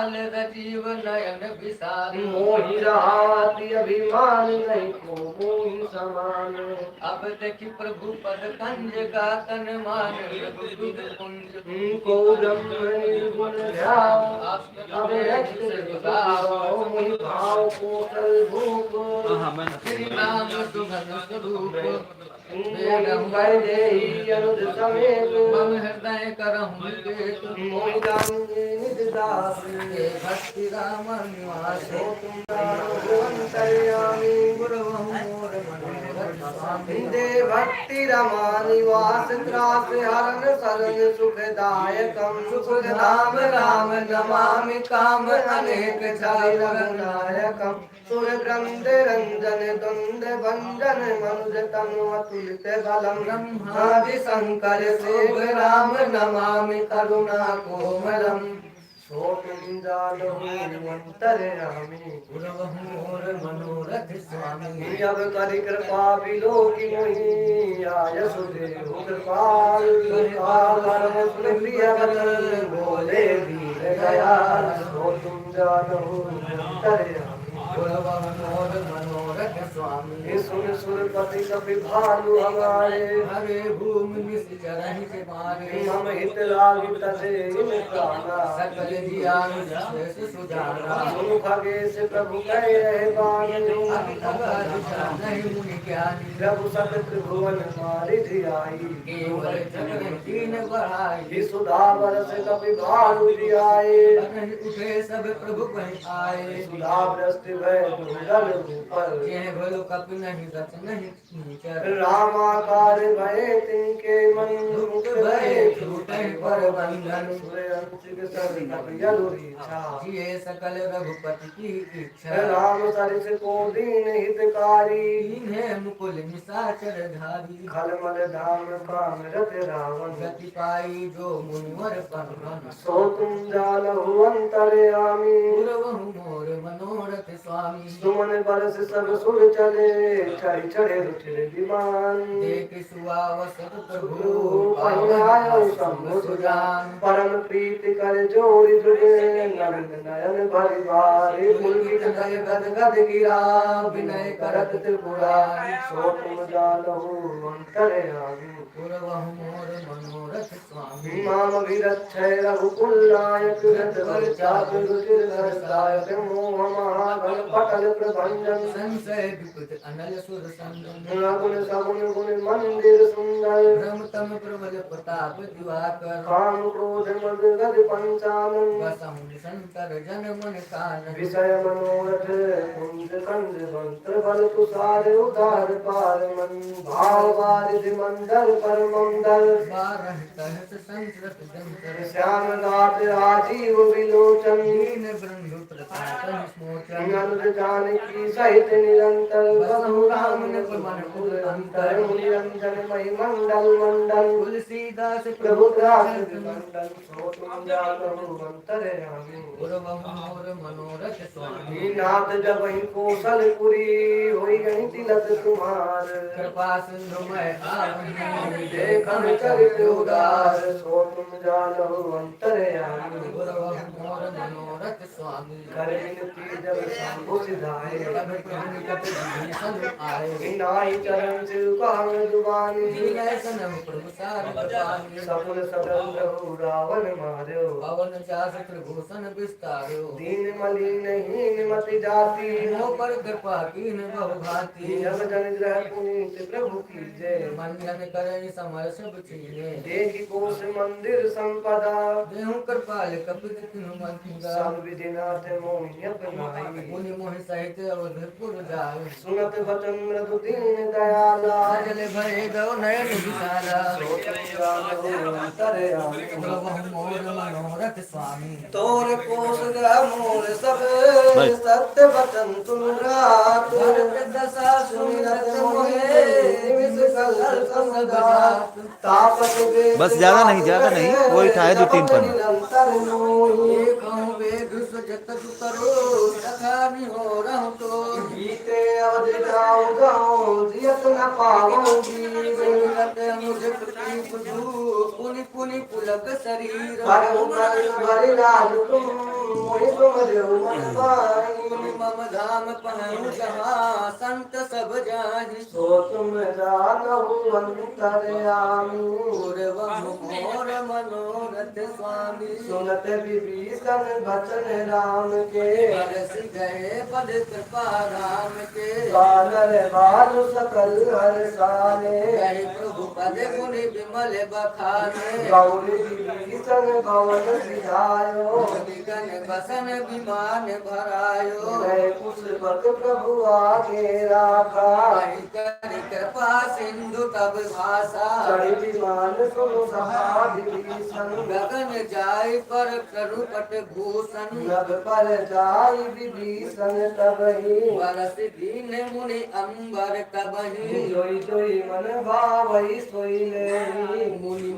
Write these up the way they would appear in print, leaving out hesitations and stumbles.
लाल रजीव नयन विशाल मोहि रहाति अभिमान नहीं को मोहि समान अब देखि प्रभु पद कंज का तन मान रघुकुल कुंज को ब्रह्म निर्गुण ध्यान अब मोहि भाव कोटल भूप श्री राम सुभग स्वरूप अनुज समेत मम हृदय करहु निकेत मोहि निज दास भक्ति राम निवास अंतर्यामी गुरु मोर मनोरथ स्वामी दे भक्ति रमा निवास त्रास हरण शरण सुखदायकम सुख धाम राम नमामि काम अनेक छाय रघुनायकम सुर वृंद रंजन द्वंद भंजन मनुज तनु अतुलित बलम ब्रह्मादि शंकर सेव राम नमामि करुणा कोमलम सोतुम जालहु अंतर्यामी गुरवहु मोर मनोरथ स्वामी जब करि कृपा बिलोकी मोहि आय सुदेव कृपाल प्रिय वचन बोले वीर दयाल सो तुम जानो अंतर्यामी गुरवहु मोर मनोरथ स्वामी सुर सुरपति कपि भालु हमारे हरे भूमि निश्चरहि के मारे मम हित लागी तसे इन प्राणा सकल जियान शेष सुजाना सुनु खगेश प्रभु कहे रहे बानी अति अगाध नहीं मुनि ज्ञानी प्रभु सत त्रिभुवन मारि धियाई केवल चक्र तीन बढ़ाई विसुधा बरस कपि भालु जियाए नहीं उठे सब प्रभु कहीं आए सुधा वृष्टि भय दुर्गल ऊपर यह भलो कप नहीं रच नहीं नीचर रामाकार भय तिनके मन मुख भय छूटे पर बंधन सूर्य सब कपि यदुरी इच्छा जिए सकल रघुपति की इच्छा राम सरिस को दीन हितकारी इन्हें मुकुल निशाचर धारी खलमल धाम काम रत रावण गति पाई जो मुनिवर पवन सो तुम जालहु अंतर्यामी गुरवहु मोर मनोरथ स्वामी सुमन बरस सब सुर चले चढ़ चढ़े रुचिर विमान देख सुआवसत प्रभु पहुँचायो शंभु सुजान परम प्रीति कर जोड़ी जुगे नंद नयन भरि भारी पुलकित गय गद गद गिरा विनय करत त्रिपुरारी सो तुम जालहु अंतर्यामी गुरवहु मोर मनोरथ स्वामी माम विरक्षय रघुकुलायक रथ वर चाप रुचिर धरसायक मोह महागण पटल प्रभंजन संशय विपुत अनल सुर संगम गुण सगुण गुण मंदिर सुंदर ब्रह्मतम प्रबल प्रताप दिवाकर काम क्रोध मद गद पंचानन वसहु शंकर जन मन कानन विषय मनोरथ कुंज कंज मंत्र बल तुषार उदार पार मन भाव बारिधि मंदर पर मंदर बारह सहस संस्कृत जंतर श्याम गात राजीव विलोचन दीन बंधु प्रताप मोचन अनुज जानकी सहित निरंतर बसहु राम न मन अंतर अंतर निरंजन मही मंडल मंडल तुलसीदास प्रभु दास मंडल सो तुम जानो अंतर्यामी गुरवहु मोर मनोरथ स्वामी नाथ जब वही कौशलपुरी होई गई तिलक तुम्हार कृपा सिंधु मैं आवहि देखन चरित उदार सो तुम जानो अंतर्यामी गुरवहु मोर मनोरथ स्वामी कर विनती जब शंभु सिधाए तब प्रभु निकट विभीषण आए नाई चरण सिर कहां जुबानी विनय सनम प्रभु सारथ पानी सफल सदन रहु रावण मार्यो पवन चास त्रिभूषण विस्तारो दीन मलिन हीन मति जाति मोह पर कृपा कीन बहु भांति जब जन ग्रह पुनीत प्रभु की जय मंजन करई समय सब चीने देखि कोश मंदिर संपदा देहु कृपाल कपित तिनु मंगा सब विधि नाथ मोहि अपनाई मुनि मोहि सहित अवधपुर जाय सुनत वचन मृदु दीन दयाला सजल भरे गौ नयन विशाला अंतर्यामी गुरवहु मोर मनोरथ स्वामी तोर कोश ग्रह मोर सब सत्य वचन तुम रात भरत दशा सुमिरत सुमिरत मोहे मोहे विसकल संगात तापस बस ज्यादा नहीं वही ठाए दो तीन पन्ना निरंतर मोहि कहूँ वेद सजत करो तथा हो रहूं तो गीते अवध जाऊं गाऊं जियत न पाऊंगी सुमिरत मुझ प्रति पुनि पुनि पुलक शरीर भर राज तुम मोहि जो मन भाई मुनि मम धाम पहु जहाँ संत सब जाहि सो तुम जानहु अंतरयामी पूर्व मोर मनोरथ स्वामी सुनत विभीषण वचन राम के बरस गए पद कृपा राम के बानर बालु सकल हर्षाने गए प्रभु पद मुनि विमल बखाने गौरी विभीषण भवन सिधायो गगन बसन विमान भरायो मैं पुष्पक प्रभु आगे राखा कहि कर कृपा सिंधु तब भाषा चढ़ी विमान सुनु सभा विभीषण गगन जाय पर करुपट भूषण नभ पर जाई विभीषण तबहि बरस दीन मुनि अंबर तबहि जोई जोई मन भावई सोई लेहि मुनि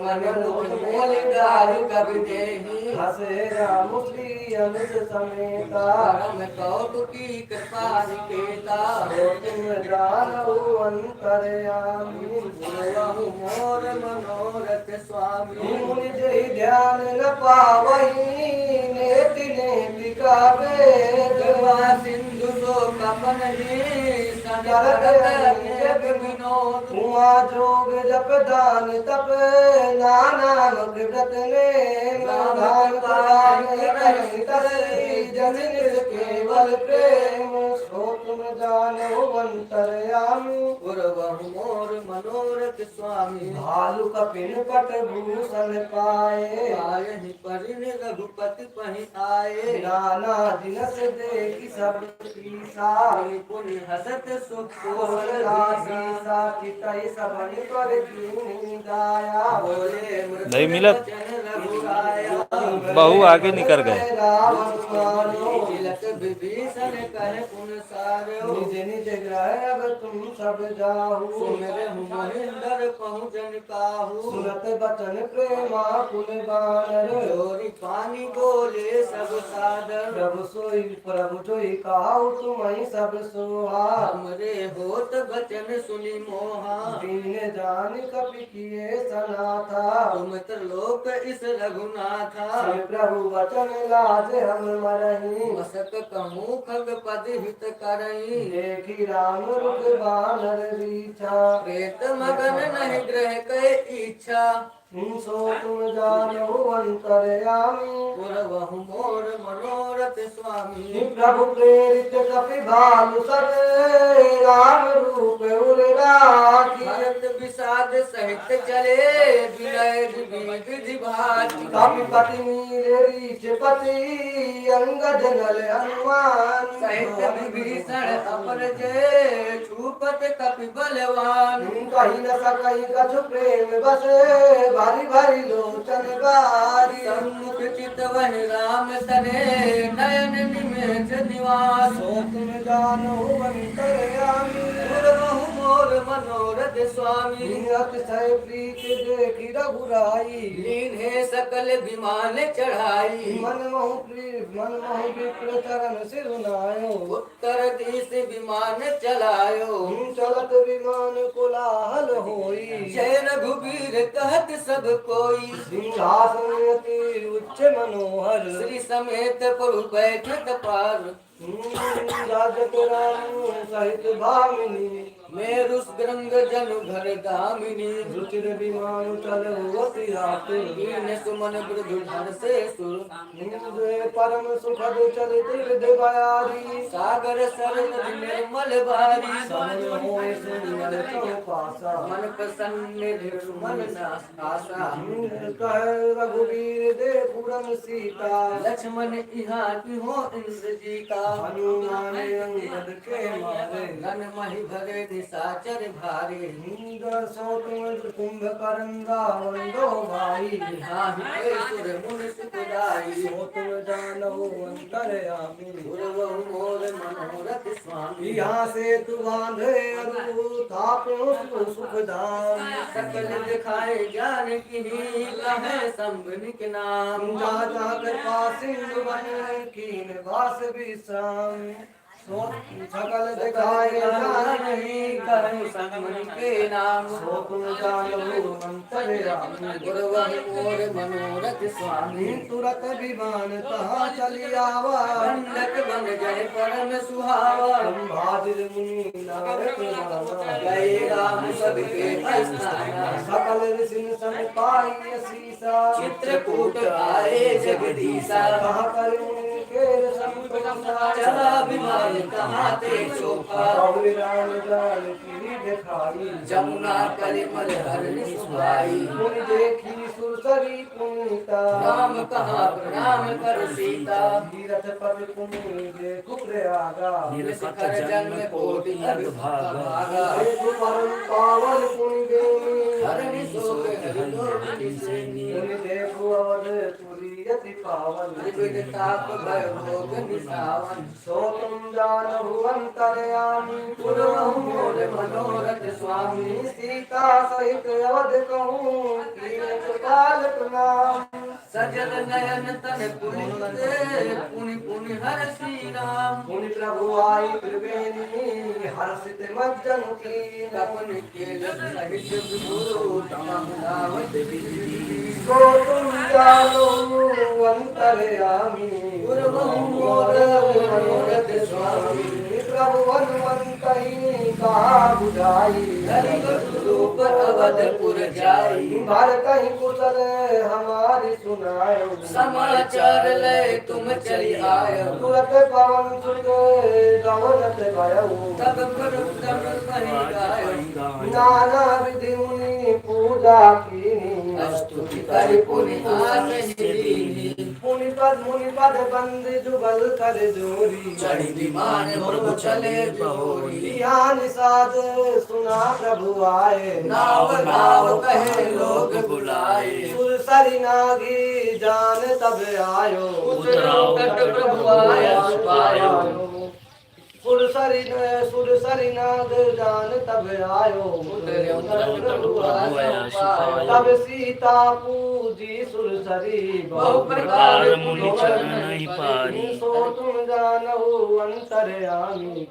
मन मुख मोल दारु कबि देहि हसे राम श्री अनुज समेता परम कौतुकी कृपा निकेता सो तुम जानहु अंतरयामी गुरु मोर मनोरथ स्वामी मुनि जय ध्यान न पावई नेति नेति का वेद कृपा सिंधु सो कपन जग विनोद उमा जोग जप दान तप नाना व्रत ने दान पान करहि तरहि जनित केवल प्रेम सो तुम जानो अंतरयामी गुरु मोर मनोरथ स्वामी भालु कपिन पट भूषण पाए आयहि परिन रघुपति पहि आए नाना दिनस देखि सब सीसा मुनि पुनि हसत सुख सीसा चितई सबनि पर कीनी गाया बोले नहीं मिला। वचन रघुराया बहू आगे निकल गए। रावण मारो तिलक विभीषण कहे पुन सारो निज निज ग्रह अब तुम सब जाहु सुमिर महेंद्र पहुँचन काहू सुनत बचन प्रेमा कुल बानर जोरी पानी बोले सब सादर प्रभु जोई काहु तुम्हि सब सोहा हमरे होत बचन सुनि मोहा दीन जान कपि किए सनाथा तुम त्रिलोक इस रघुनाथा श्री प्रभु वचन लाज हम मरहि मसक कहूँ खग पद हित करई देखी राम रुक बानर बीछा प्रेत मगन नहीं ग्रह के इच्छा सो तुम जानो अंतरयामी गुरवहु मोर मनोरथ स्वामी प्रभु प्रेरित कपि भालु सब राम रूप उर राखी भरत विषाद सहित चले विनय विधि भाति कपि पति नीर रीछ पति अंगद नल हनुमान सहित विभीषण अपर जय छूपत कपि बलवान कहीं न सकई कछु प्रेम बस भारी भारी लोचन बारी सम्मुख चितवन राम तने नयन निमेष निवास सो तुम जानो अंतरयामी गुरवहु मोर मनोरथ स्वामी अतिशय प्रीति देखी रघुराई लीन्हे सकल विमान चढ़ाई मन मोह विप्र चरण सिरुनायो उत्तर दिश विमान चलायो चलत विमान कोलाहल होई जय रघुबीर कहत सब कोई सिंहासन अति उच्च मनोहर श्री समेत प्रभु बैठत पार राजत राम सहित भामिनी मेरु ग्रंग जनु घर गामिनी रुचिर विमान चल अति आतुर दीन सुमन मृदु धर से सुर हिंदे परम सुखद चलित हृदय बयारी सागर सरल निर्मल भारी सरल होय सुंदर चौपासा मन प्रसन्न निर्मल आशा कह रघुवीर दे पुरन सीता लक्ष्मण इहाँ की हो इंद्र जी का हनुमान अंगद के मारे घन मही भरे निशाचर भारी इंद्र सो तुम कुंभकर्ण रावण दो भाई इहाँ ही सुर मुनि सुखदाई सो तुम जानो अंतरयामी गुरवहु मोर मनोरथ स्वामी यहाँ से तू बांधे अरु थापो सुख धाम सकल दिखाए ज्ञान की कहे संबनिक नाम जा जा कृपा सिंधु बन कीन वास विश्राम सकल दिखाए जान नहीं करूं संगमन के नाम सो तुम जानो अंतर्यामी गुरवहि मोर मनोरथ स्वामी तुरत विमान कहाँ चली आवा दंडक बन जय परम सुहावा संभाजित मुनि नारद नाना गए राम सबके अस्थाना सकल ऋषि सन पाई सीसा चित्रकूट आए जगदीशा कहाँ कर मुनि के चला विमान कहाँ ते चोपा राम जान की दिखाई जमुना कलिमल हरनि सुहाई मुनि देखी सुरसरी पुनीता राम कहाँ प्रणाम कर सीता तीरथ पद पुनि देखु प्रयागा शिखर जन्म कोटि भागा परम पावन पुनि देवी हरनि शोक हरि सेनी पुनि देखु अवध पुरी यति पावन त्रिविध ताप भय भोग निसावन सो तुम जानहु अंतर्यामी पुरहु मोर मनोरथ स्वामी सीता सहित अवध कहूँ काल प्रणाम सजल नयन तन पुनि पुनि हर श्री राम मुनि प्रभु आई त्रिवेणी हर्षित मज्जन की कपन के सहित गुरु तमाम दावत विधि सो तुम जानो अंतर्यामी गुरु मोर मनोरथ स्वामी प्रभु हनुमंतहि कहा बुझाई रूप अवधपुर जाई भारत ही कुशल हमारी सुनायो समाचार ले तुम चली आयो तुरत पवन सुत गवनत गयो तब गुरु तब कहि गायो नाना विधि मुनि पूजा कीनी स्तुति करि पुनि आस दीनी मुनि पद बंद जुगल कर जोरी चढ़ी विमान ध्रुव चले जोरी ध्यान साध सुना प्रभु आए नाव नाव कहे लोग बुलाए सुरसरी नागी जान तब आयो उतराओ कट प्रभु आया पायो सुरसरी नाग जान तब आयो उतराओ कट प्रभु आया पायो तब सीता पूजी सुरसरी बहु प्रकार मुनि चरण नहीं पारी सो तुम जानहु अंतर्यामी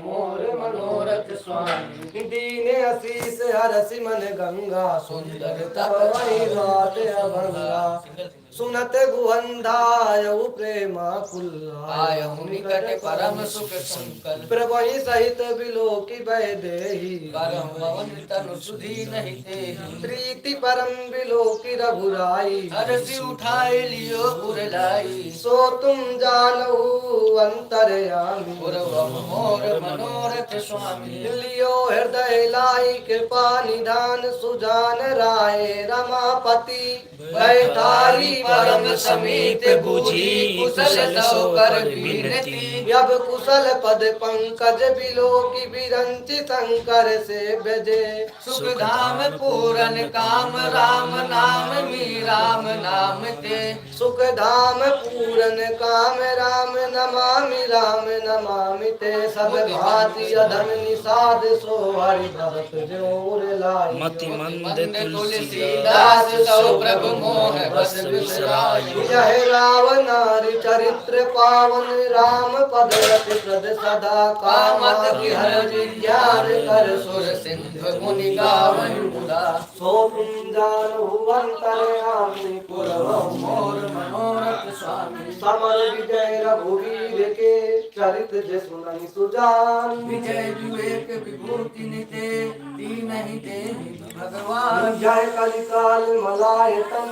मोर मनोरथ स्वामी दीने असीस हरसि मन गंगा सुंदर तब वही रात अभंगा सुनत गुहंधायु प्रेमा कुल्ला आयहु निकट परम सुख संकल्प प्रभहि सहित बिलो की बह देही परम पवन तनु सुधी नहीं तेहि प्रीति परम बिलो की रघुराई हरसि उठाए लियो पुरलाई सो तुम जानहु अंतर्यामी पुरवम मोर मनोरथ स्वामी लियो हृदय लाई कृपा निधान सुजान राय रमापति बैठारी परम समीत बुझी कुशल सो कर विनती अब कुशल पद पंकज बिलो की बिरंच शंकर से बजे सुख धाम पूरन काम राम नाम मी राम नाम ते सुख धाम पूरन काम राम नमामि ते सब भांति अधम निषाद सो हरि भक्त जोर लाई मति मंद तुलसीदास सो प्रभु मोह बस बिसराई जय रावणारि चरित्र पावन राम पद रति प्रद सदा कामत कामत की हर विज्ञान कर सुर सिंधु मुनि गावन मुदा सो तुम जानो अंतर्यामी पुरवहु मोर मनोरथ स्वामी समर विजय रघुवीर के चरित जसु नहीं सुजान विजय विवेक विभूति निते दीन ही दे भगवान जय कलिकाल मलाय तन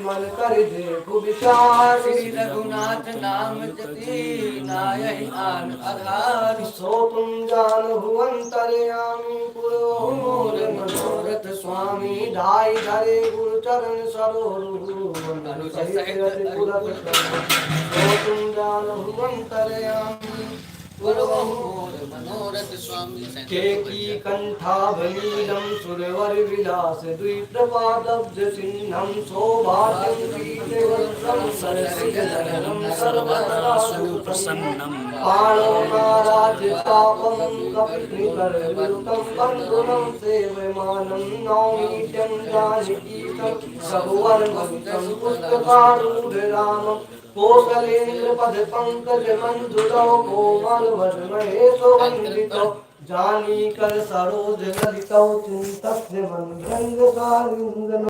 मन कर देखु विचार श्री रघुनाथ नाम जति नायहि आन आधार सो तुम जानहु अंतर्यामी पुरवहु मोर मनोरथ स्वामी ढाई धरे गुरु चरण सरोरु मनु सहित अति पुरत सो तुम जानहु अंतर्यामी पुरवहु मोर मनोरथ स्वामी केकी कंठाभनीलम सुरवर विलास द्विप्रपादब्ज सिंहम शोभासं वीरवज्रम सरसिजननं सर्वदा सुप्रसन्नं पाणो नाराजितापं कपिनिकरविरुतं बन्धुनं सेव्यमानं नौमीड्यं जानकीतं रघुवरमं पुस्तकारूढरामं कोसलेन्द्रपदपङ्कजमञ्जुलौ कोमलवदनहेतो वन्दितौ जानीकर सरोज ललितौ चिन्तस्य मन्त्रङ्गकारिन्दनौ